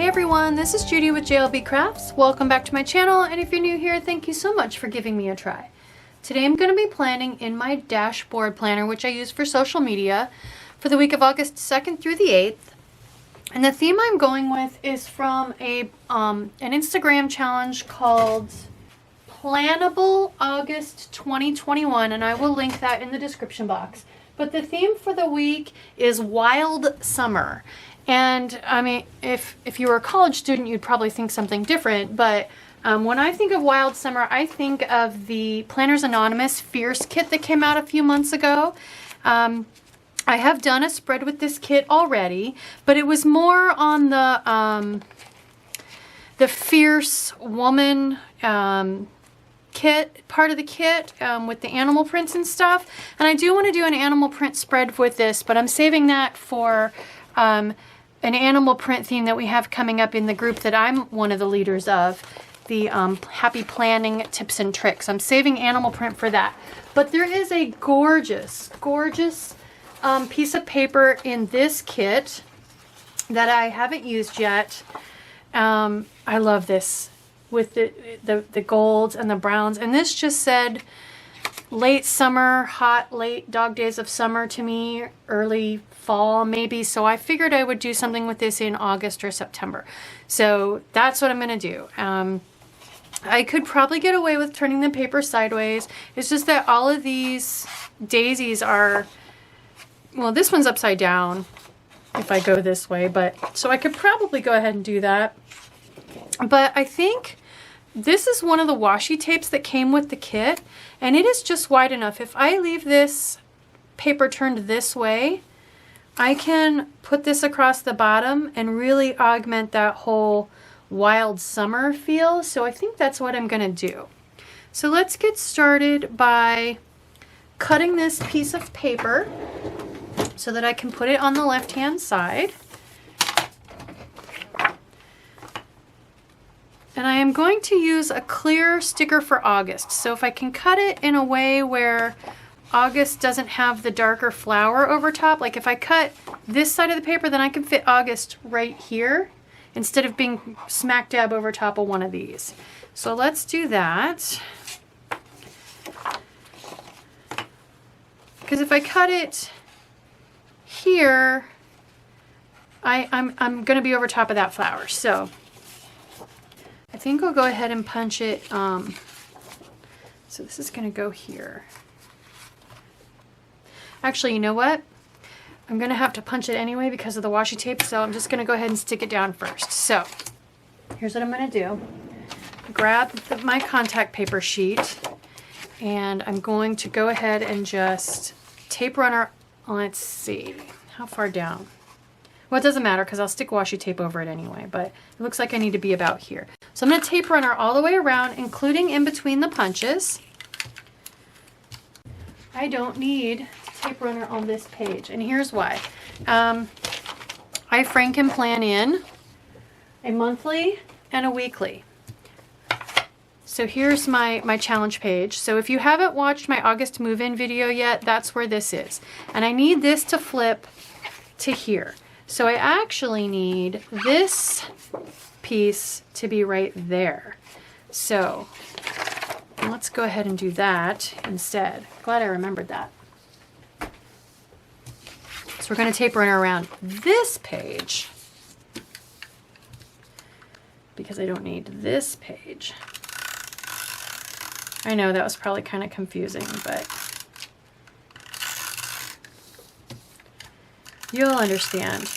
Hey everyone, this is Judy with JLBCrafts. Welcome back to my channel, and if you're new here, thank you so much for giving me a try. Today I'm going to be planning in my dashboard planner, which I use for social media, for the week of August 2nd through the 8th. And the theme I'm going with is from an Instagram challenge called Plannable August 2021, and I will link that in the description box. But the theme for the week is Wild Summer. And I mean, if you were a college student, you'd probably think something different, but when I think of Wild Summer, I think of the Planners Anonymous Fierce kit that came out a few months ago. I have done a spread with this kit already, but it was more on the Fierce Woman kit, part of the kit, with the animal prints and stuff. And I do want to do an animal print spread with this, but I'm saving that for an animal print theme that we have coming up in the group that I'm one of the leaders of, the Happy Planning Tips and Tricks. I'm saving animal print for that. But there is a gorgeous, gorgeous piece of paper in this kit that I haven't used yet. I love this with the golds and the browns. And this just said late summer, hot, late dog days of summer to me, early fall maybe. So I figured I would do something with this in August or September. So that's what I'm going to do. I could probably get away with turning the paper sideways. It's just that all of these daisies are, well, this one's upside down if I go this way, but so I could probably go ahead and do that. But I think this is one of the washi tapes that came with the kit, and it is just wide enough. If I leave this paper turned this way, I can put this across the bottom and really augment that whole wild summer feel. So I think that's what I'm going to do. So let's get started by cutting this piece of paper so that I can put it on the left-hand side. And I am going to use a clear sticker for August. So if I can cut it in a way where August doesn't have the darker flower over top, like if I cut this side of the paper, then I can fit August right here instead of being smack dab over top of one of these. So let's do that. Because if I cut it here, I'm going to be over top of that flower. So I think I'll go ahead and punch it. So this is going to go here. Actually, you know what? I'm going to have to punch it anyway because of the washi tape, so I'm just going to go ahead and stick it down first. So here's what I'm going to do. Grab my contact paper sheet, and I'm going to go ahead and just tape runner, let's see, how far down? Well, it doesn't matter because I'll stick washi tape over it anyway, but it looks like I need to be about here. So I'm going to tape runner all the way around, including in between the punches. I don't need tape runner on this page, and here's why. I frank and plan in a monthly and a weekly. So here's my challenge page. So if you haven't watched my August move-in video yet, that's where this is. And I need this to flip to here. So I actually need this piece to be right there. So let's go ahead and do that instead. Glad I remembered that. So we're going to tape runner around this page because I don't need this page. I know that was probably kind of confusing, but you'll understand.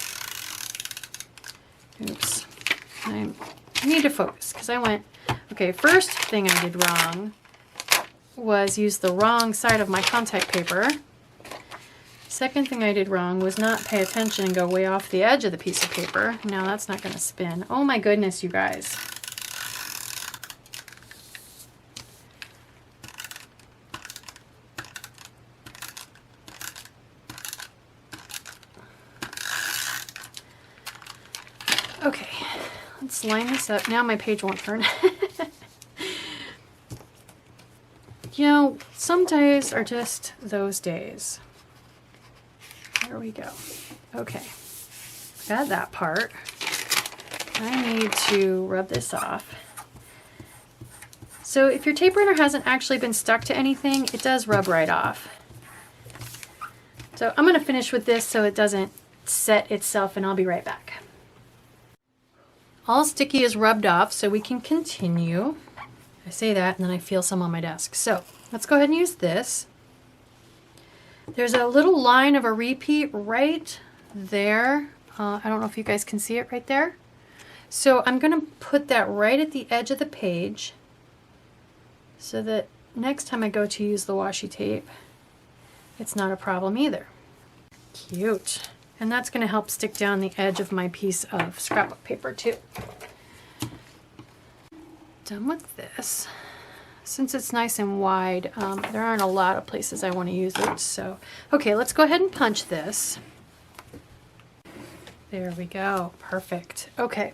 Oops. I need to focus because I went, okay, first thing I did wrong was use the wrong side of my contact paper. Second thing I did wrong was not pay attention and go way off the edge of the piece of paper. Now that's not going to spin. Oh my goodness, you guys. Okay, let's line this up. Now my page won't turn. You know, some days are just those days. There we go. Okay, got that part. I need to rub this off. So if your tape runner hasn't actually been stuck to anything, it does rub right off. So I'm going to finish with this so it doesn't set itself, and I'll be right back. All sticky is rubbed off, so we can continue. I say that and then I feel some on my desk. So let's go ahead and use this. There's a little line of a repeat right there. I don't know if you guys can see it right there. So I'm going to put that right at the edge of the page so that next time I go to use the washi tape, it's not a problem either. Cute. And that's going to help stick down the edge of my piece of scrapbook paper too. Done with this. Since it's nice and wide, there aren't a lot of places I want to use it. So, okay, let's go ahead and punch this. There we go. Perfect. Okay.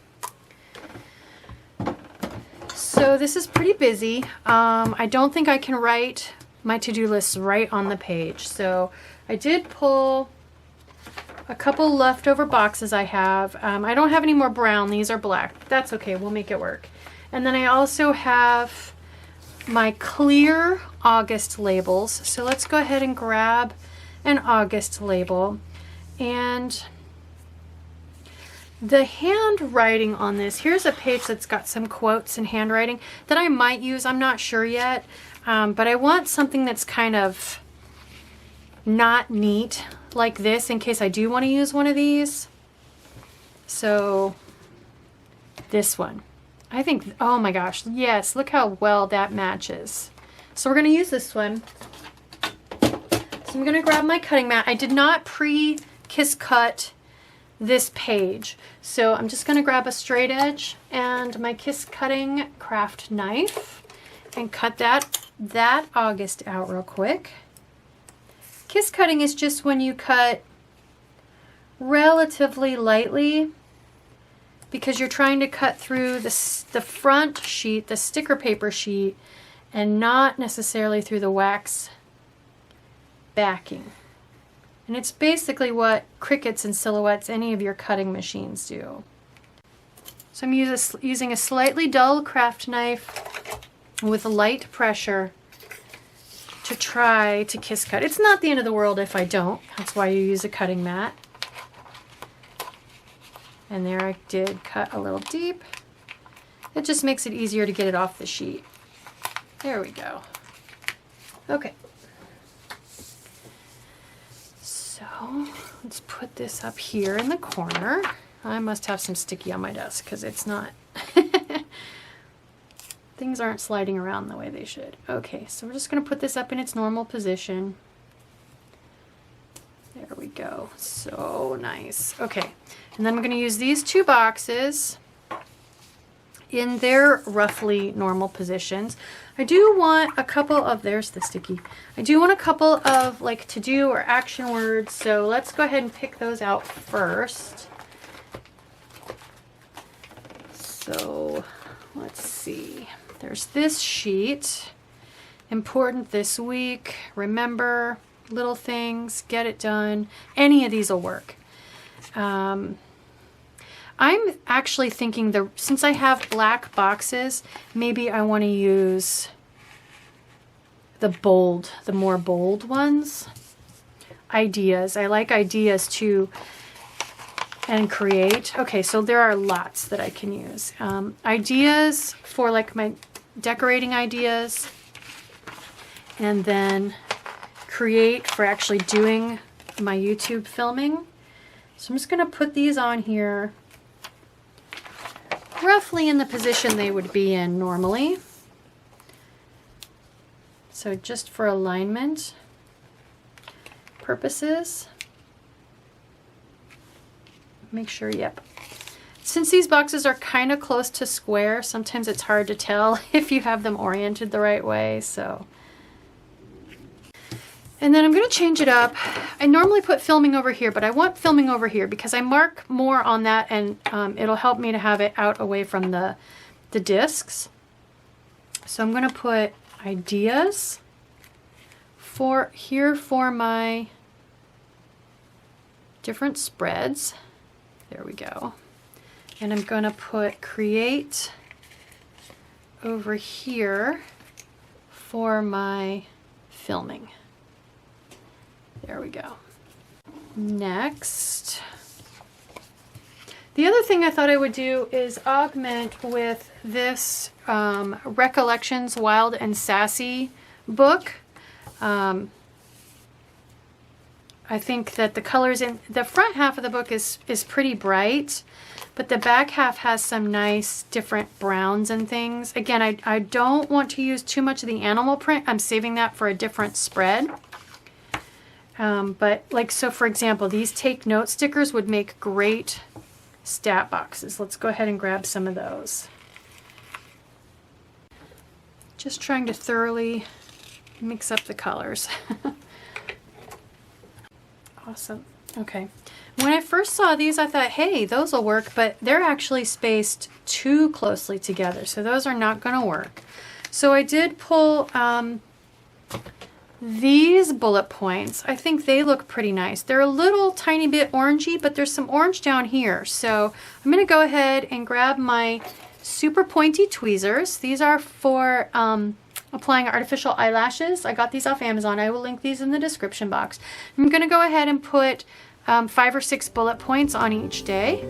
So this is pretty busy. I don't think I can write my to-do lists right on the page. So I did pull a couple leftover boxes I have. I don't have any more brown. These are black. That's okay. We'll make it work. And then I also have my clear August labels. So let's go ahead and grab an August label. And the handwriting on this, here's a page that's got some quotes and handwriting that I might use. I'm not sure yet. But I want something that's kind of not neat like this in case I do want to use one of these. So this one, I think, oh my gosh, yes, look how well that matches. So we're going to use this one. So I'm going to grab my cutting mat. I did not pre-kiss cut this page. So I'm just going to grab a straight edge and my kiss cutting craft knife and cut that August out real quick. Kiss cutting is just when you cut relatively lightly because you're trying to cut through the front sheet, the sticker paper sheet, and not necessarily through the wax backing. And it's basically what Cricuts and Silhouettes, any of your cutting machines do. So I'm using a slightly dull craft knife with light pressure to try to kiss cut. It's not the end of the world if I don't. That's why you use a cutting mat. And there I did cut a little deep. It just makes it easier to get it off the sheet. There we go. Okay. So let's put this up here in the corner. I must have some sticky on my desk because it's not. Things aren't sliding around the way they should. Okay, so we're just going to put this up in its normal position. There we go. So nice. Okay, and then I'm going to use these two boxes in their roughly normal positions. I do want a couple of, there's the sticky. I do want a couple of like to-do or action words, so let's go ahead and pick those out first. So let's see. There's this sheet. Important this week. Remember, little things, get it done. Any of these will work. I'm actually thinking since I have black boxes, maybe I want to use the more bold ones. Ideas. I like ideas too. And create. Okay, so there are lots that I can use. Ideas for like my decorating ideas, and then create for actually doing my YouTube filming. So I'm just going to put these on here roughly in the position they would be in normally. So just for alignment purposes. Make sure, yep. Since these boxes are kind of close to square, sometimes it's hard to tell if you have them oriented the right way, so. And then I'm going to change it up. I normally put filming over here, but I want filming over here because I mark more on that, and it'll help me to have it out away from the discs. So I'm going to put ideas for my different spreads. There we go. And I'm going to put create over here for my filming. There we go. Next, the other thing I thought I would do is augment with this Recollections Wild and Sassy book. I think that the colors in the front half of the book is pretty bright, but the back half has some nice different browns and things. Again, I don't want to use too much of the animal print. I'm saving that for a different spread. But like, so for example, these take note stickers would make great stat boxes. Let's go ahead and grab some of those. Just trying to thoroughly mix up the colors. Awesome. Okay. When I first saw these, I thought, hey, those will work, but they're actually spaced too closely together, so those are not going to work. So I did pull these bullet points. I think they look pretty nice. They're a little tiny bit orangey, but there's some orange down here. So I'm going to go ahead and grab my super pointy tweezers. These are for applying artificial eyelashes. I got these off Amazon. I will link these in the description box. I'm going to go ahead and put 5 or 6 bullet points on each day.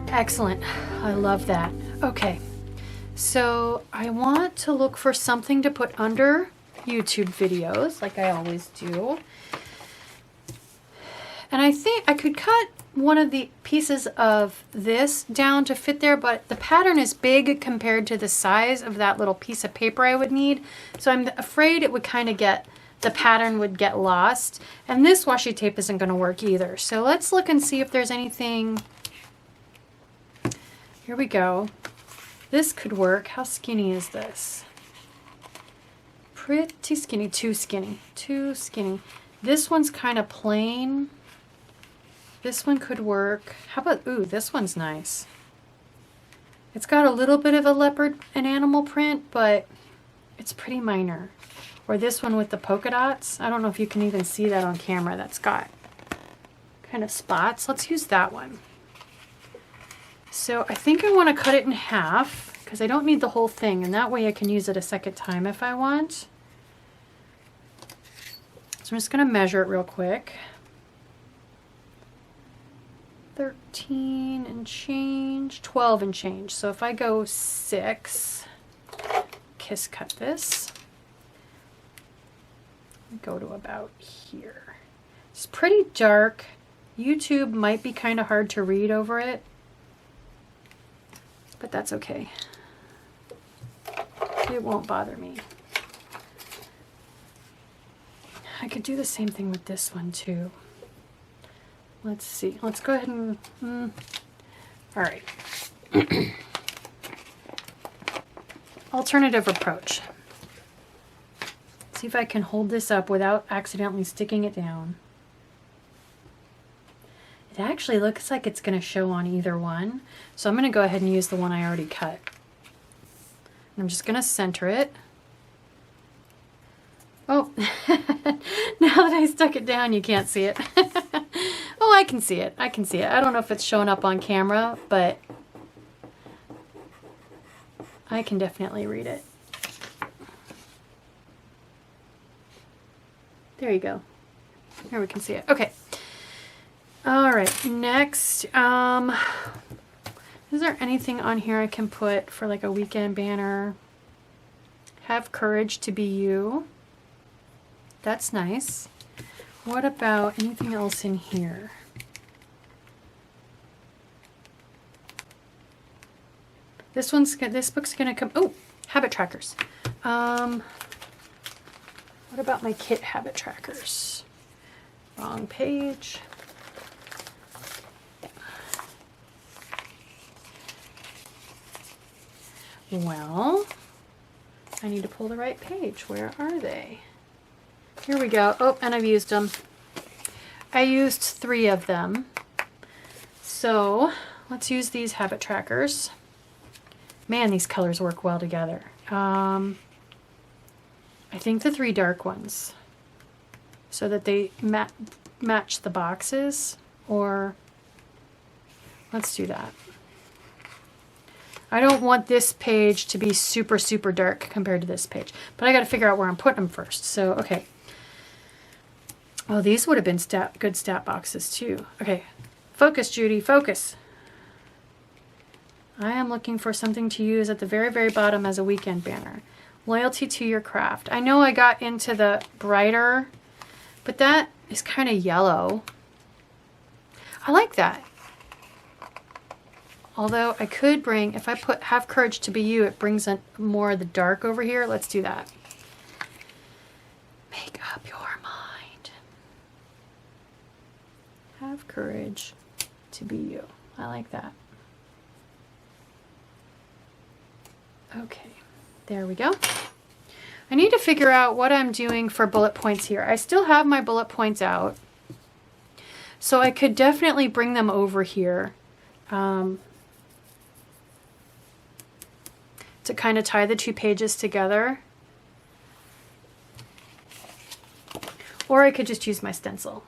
Excellent. I love that. Okay. So I want to look for something to put under YouTube videos, like I always do. And I think I could cut one of the pieces of this down to fit there, but the pattern is big compared to the size of that little piece of paper I would need. So I'm afraid it would kind of the pattern would get lost. And this washi tape isn't going to work either. So let's look and see if there's anything. Here we go. This could work. How skinny is this? Pretty skinny. Too skinny. Too skinny. This one's kind of plain. This one could work. How about, ooh, this one's nice. It's got a little bit of a leopard and animal print, but it's pretty minor. Or this one with the polka dots. I don't know if you can even see that on camera. That's got kind of spots. Let's use that one. So I think I want to cut it in half because I don't need the whole thing, and that way I can use it a second time if I want. So I'm just going to measure it real quick. 13 and change, 12 and change. So if I go 6, kiss cut this, go to about here. It's pretty dark. YouTube might be kind of hard to read over it, but that's okay. It won't bother me. I could do the same thing with this one too. Let's see. Let's go ahead and... all right. Alternative approach. See if I can hold this up without accidentally sticking it down. It actually looks like it's going to show on either one. So I'm going to go ahead and use the one I already cut. I'm just going to center it. Oh, now that I stuck it down, you can't see it. Oh, I can see it. I can see it. I don't know if it's showing up on camera, but I can definitely read it. There you go. Here we can see it. Okay. All right. Next, is there anything on here I can put for like a weekend banner? Have courage to be you. That's nice. What about anything else in here? This book's gonna come. Oh, habit trackers. What about my kit habit trackers? Wrong page. Well, I need to pull the right page. Where are they? Here we go. Oh, and I've used them. I used 3 of them. So let's use these habit trackers. Man, these colors work well together. I think the 3 dark ones so that they match the boxes, or let's do that. I don't want this page to be super, super dark compared to this page, but I got to figure out where I'm putting them first. So, okay. Oh, these would have been good stat boxes too. Okay, focus, Judy, focus. I am looking for something to use at the very, very bottom as a weekend banner. Loyalty to your craft. I know I got into the brighter, but that is kind of yellow. I like that. Although I could bring, if I put have courage to be you, it brings in more of the dark over here. Let's do that. Make up your mind. Have courage to be you. I like that. Okay, there we go. I need to figure out what I'm doing for bullet points here. I still have my bullet points out, so I could definitely bring them over here to kind of tie the 2 pages together. Or I could just use my stencil.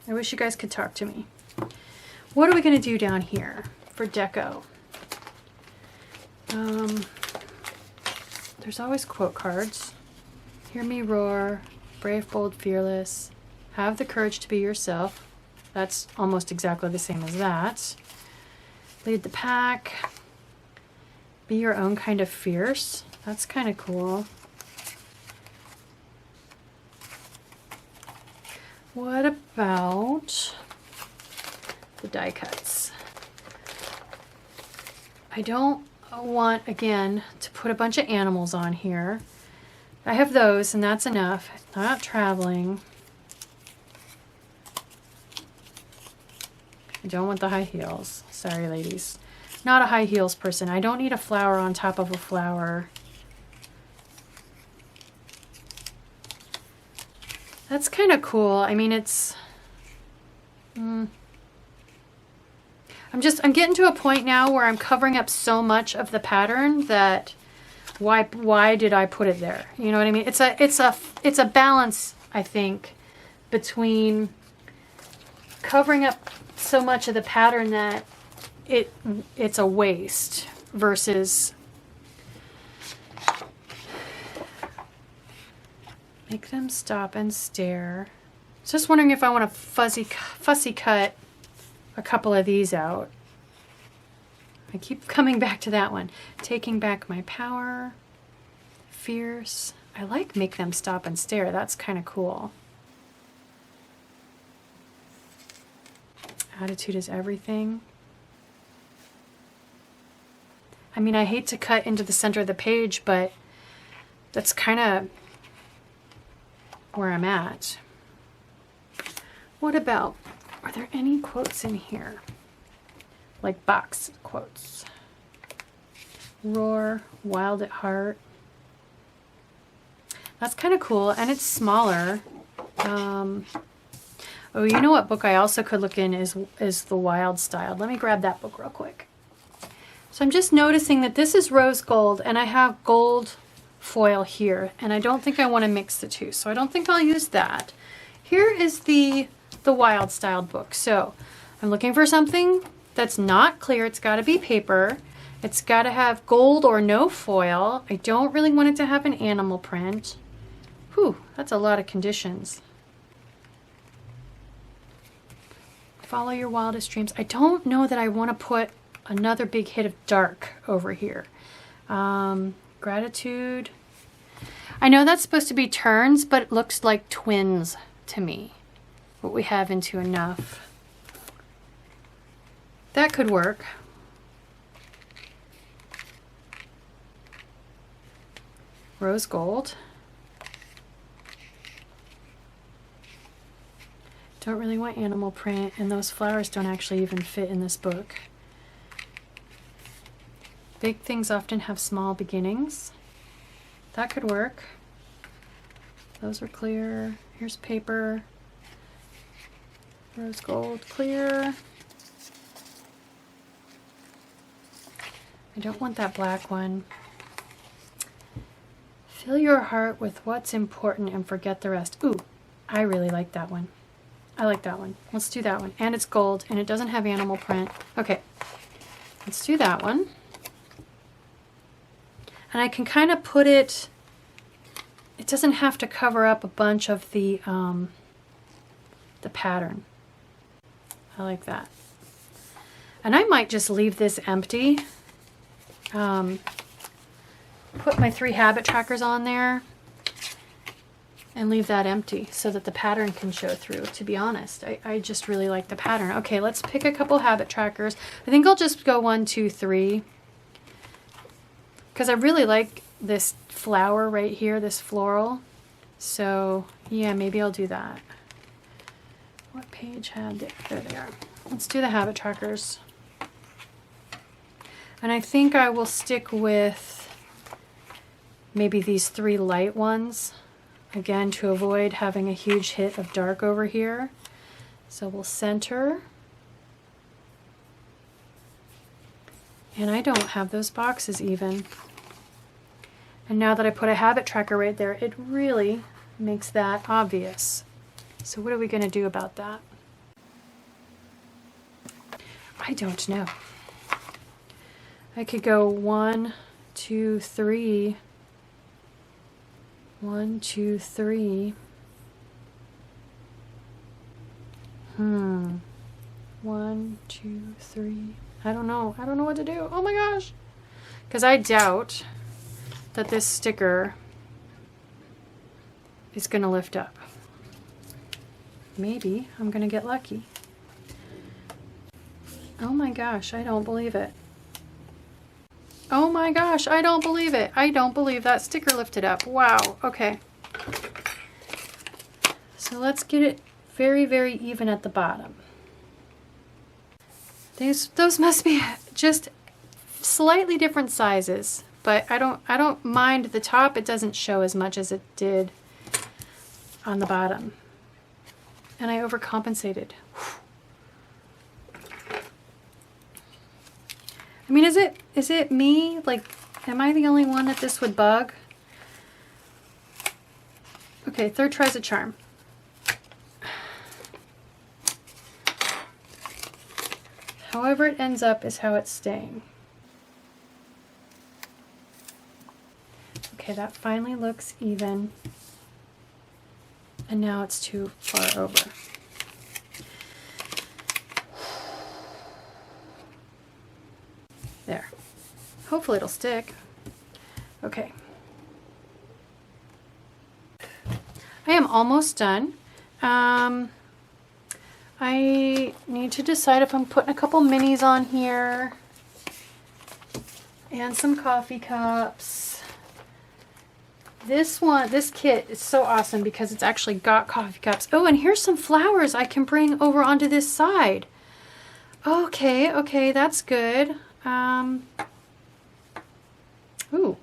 I wish you guys could talk to me. What are we going to do down here for deco? There's always quote cards. Hear me roar, brave, bold, fearless. Have the courage to be yourself. That's almost exactly the same as that. Lead the pack. Be your own kind of fierce. That's kind of cool. What about the die cuts? I don't want, again, to put a bunch of animals on here. I have those, and that's enough. Not traveling. I don't want the high heels. Sorry, ladies. Not a high heels person. I don't need a flower on top of a flower. That's kind of cool. I mean, it's... I'm getting to a point now where I'm covering up so much of the pattern that why did I put it there? You know what I mean? It's a balance, I think, between covering up so much of the pattern that it's a waste versus make them stop and stare. Just wondering if I want to fussy cut a couple of these out. I keep coming back to that one. Taking back my power. Fierce. I like make them stop and stare. That's kind of cool. Attitude is everything. I mean, I hate to cut into the center of the page, but that's kind of where I'm at. What about, are there any quotes in here? Like box quotes. Roar, wild at heart. That's kind of cool, and it's smaller. Oh, you know what book I also could look in is the Wild Styled. Let me grab that book real quick. So I'm just noticing that this is rose gold, and I have gold foil here, and I don't think I want to mix the two, so I don't think I'll use that. Here is the Wild Styled book. So I'm looking for something that's not clear. It's got to be paper. It's got to have gold or no foil. I don't really want it to have an animal print. Whew, that's a lot of conditions. Follow your wildest dreams. I don't know that I want to put another big hit of dark over here. Gratitude. I know that's supposed to be turns, but it looks like twins to me. What we have into enough. That could work. Rose gold. Don't really want animal print, and those flowers don't actually even fit in this book. Big things often have small beginnings. That could work. Those are clear. Here's paper. Rose gold clear. I don't want that black one. Fill your heart with what's important and forget the rest. Ooh, I really like that one. I like that one. Let's do that one. And it's gold and it doesn't have animal print. Okay, let's do that one. And I can kind of put it, it doesn't have to cover up a bunch of the pattern. I like that. And I might just leave this empty. Put my 3 habit trackers on there and leave that empty so that the pattern can show through, to be honest. I just really like the pattern. Okay, let's pick a couple habit trackers. I think I'll just go 1, 2, 3. Because I really like this flower right here, this floral. So yeah, maybe I'll do that. What page had it? There they are. Let's do the habit trackers. And I think I will stick with maybe these 3 light ones, again, to avoid having a huge hit of dark over here. So we'll center. And I don't have those boxes even. And now that I put a habit tracker right there, it really makes that obvious. So what are we going to do about that? I don't know. I could go 1, 2, 3. 1, 2, 3. 1, 2, 3. I don't know. I don't know what to do. Oh my gosh. Because I doubt that this sticker is going to lift up. Maybe I'm going to get lucky. Oh my gosh, I don't believe it. Oh my gosh, I don't believe it. I don't believe that sticker lifted up. Wow, okay. So let's get it very, very even at the bottom. Those must be just slightly different sizes, but I don't mind the top. It doesn't show as much as it did on the bottom. And I overcompensated. I mean, is it me? Like, am I the only one that this would bug? Okay, 3rd try's a charm. However it ends up is how it's staying. Okay, that finally looks even. And now it's too far over. There. Hopefully it'll stick. Okay. I am almost done. I need to decide if I'm putting a couple minis on here and some coffee cups. This kit is so awesome because it's actually got coffee cups. Oh, and here's some flowers I can bring over onto this side. Okay, that's good. Ooh,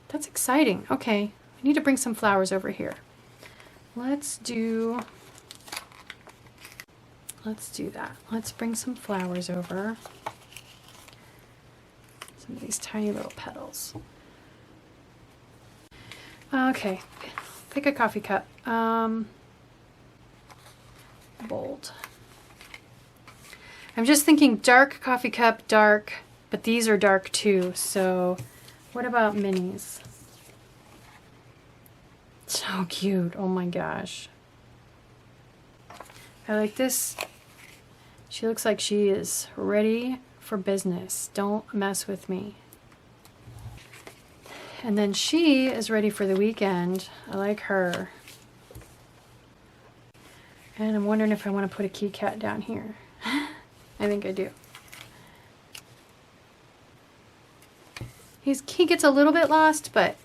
that's exciting. Okay, I need to bring some flowers over here. Let's do that. Let's bring some flowers over. Some of these tiny little petals. Okay, pick a coffee cup. Bold. I'm just thinking dark coffee cup, dark, but these are dark too, so what about minis? So cute, oh my gosh. I like this. She looks like she is ready for business. Don't mess with me. And then she is ready for the weekend. I like her. And I'm wondering if I want to put a key cat down here. I think I do. He gets a little bit lost, but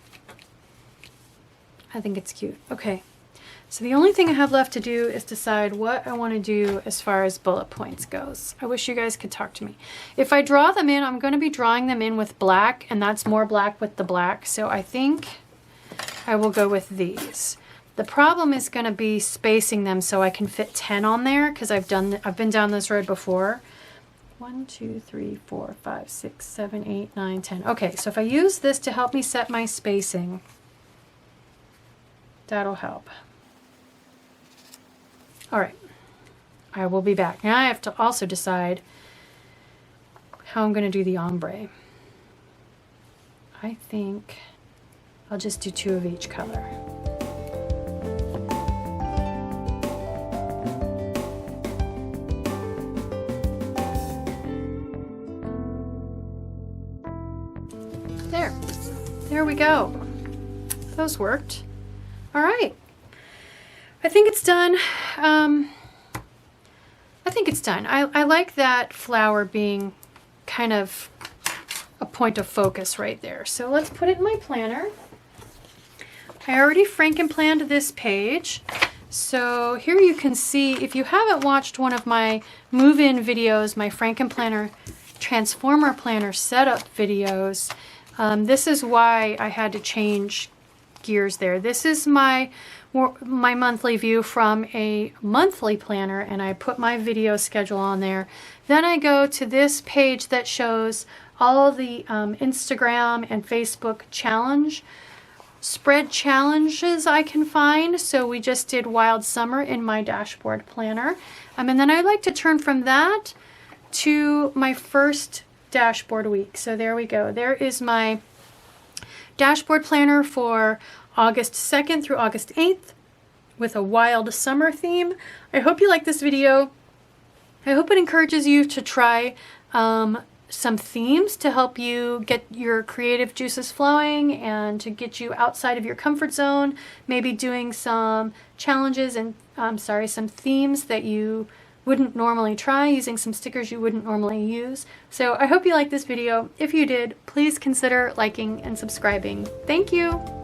I think it's cute. Okay, so the only thing I have left to do is decide what I want to do as far as bullet points goes. I wish you guys could talk to me. If I draw them in, I'm going to be drawing them in with black, and that's more black with the black, so I think I will go with these. The problem is going to be spacing them so I can fit 10 on there, because I've been down this road before. 1, 2, 3, 4, 5, 6, 7, 8, 9, 10. Okay, so if I use this to help me set my spacing, that'll help. All right, I will be back. Now I have to also decide how I'm going to do the ombre. I think I'll just do 2 of each color. There we go. Those worked. All right. I think it's done. I think it's done. I like that flower being kind of a point of focus right there. So let's put it in my planner. I already Frankenplanned this page. So here you can see, if you haven't watched one of my move-in videos, my Frankenplanner Transformer Planner setup videos, this is why I had to change gears there. This is my monthly view from a monthly planner, and I put my video schedule on there. Then I go to this page that shows all the Instagram and Facebook spread challenges I can find. So we just did Wild Summer in my dashboard planner. And then I like to turn from that to my first dashboard week. So there we go. There is my dashboard planner for August 2nd through August 8th with a wild summer theme. I hope you like this video. I hope it encourages you to try some themes to help you get your creative juices flowing and to get you outside of your comfort zone, maybe doing some challenges and some themes that you wouldn't normally try, using some stickers you wouldn't normally use. So I hope you liked this video. If you did, please consider liking and subscribing. Thank you.